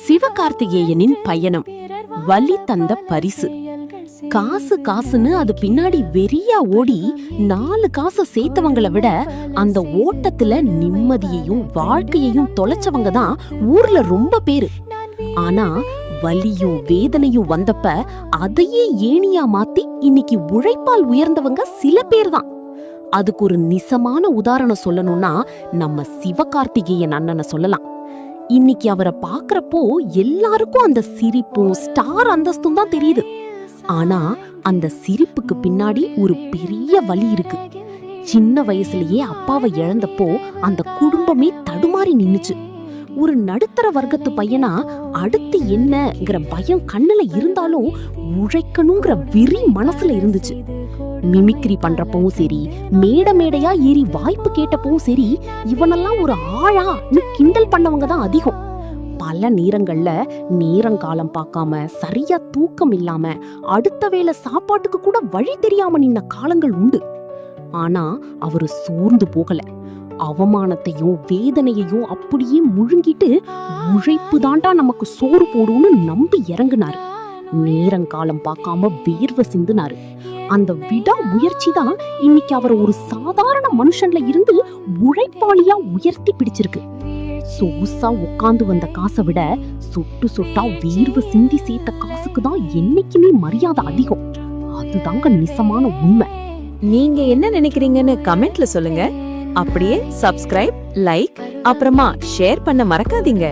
சிவகார்த்திகேயனின் பயணம், வலி தந்த பரிசு. காசு காசுன்னு அது பின்னாடி வெறியா ஓடி 4 காசை சேர்த்தவங்களை விட அந்த ஓட்டத்துல நிம்மதியையும் வாழ்க்கையையும் தொலைச்சவங்க தான் ஊர்ல ரொம்ப பேரு. ஆனா வலியும் வேதனையும் வந்தப்ப அதையே ஏணியா மாத்தி இன்னைக்கு உழைப்பால் உயர்ந்தவங்க சில பேர் தான். அதுக்கு ஒரு நிசமான உதாரணம் சொல்லணும்னா நம்ம சிவகார்த்திகேயன் அண்ணனை சொல்லலாம். இன்னைக்கு அவரை பாக்குறப்போ எல்லாருக்கும் அந்த சிரிப்பும் ஸ்டார் அந்தஸ்தும் தான் தெரியுது. ஆனா அந்த சிரிப்புக்கு பின்னாடி ஒரு பெரிய வலி இருக்கு. சின்ன வயசுலயே அப்பாவை இழந்தப்போ அந்த குடும்பமே தடுமாறி நின்னுச்சு. ஒரு நடுத்தர வர்க்கத்து பையனா அடுத்து என்னங்கிற பயம் கண்ணுல இருந்தாலும் உழைக்கணுங்கிற வெறி மனசுல இருந்துச்சு. மிமிக்ரி பண்றப்பவும் சரி, மேடையா ஏறி வாய்ப்பு கேட்டப்பவும் சரி, இவனெல்லாம் ஒரு ஆளான்னு கிண்டல் பண்ணவங்க தான் அதிகம். பல நேரங்கள்ல நேரங்காலம் பார்க்காம, சரியா தூக்கம் இல்லாம, அடுத்த வேளை சாப்பாட்டுக்கு கூட வழி தெரியாம நின்ன காலங்கள் உண்டு. ஆனா அவரு சோர்ந்து போகல. அவமானத்தையும் வேதனையையும் அப்படியே முழுங்கிட்டு உழைப்பு தாண்டா நமக்கு சோறு போடும்னு நம்பி இறங்குனாரு. நேரங்காலம் பார்க்காம வேர்வை சிந்துனாரு. அந்த விடா முயற்சி தான் இன்னைக்கு அவரை ஒரு சாதாரண மனுஷன்ல இருந்து உழைப்பாளியா உயர்த்தி பிடிச்சிருக்கு. சொகுசா உட்கார்ந்து வந்த காசை விட சொட்டு சொட்டா வேர்வை சிந்தி சேர்த்த காசுக்கு தான் என்னைக்குமே மரியாதை அதிகம். அதுதாங்க நிசமான உண்மை. நீங்க என்ன நினைக்கிறீங்கன்னு கமெண்ட்ல சொல்லுங்க. அப்படியே சப்ஸ்கிரைப், லைக், அப்புறமா ஷேர் பண்ண மறக்காதீங்க.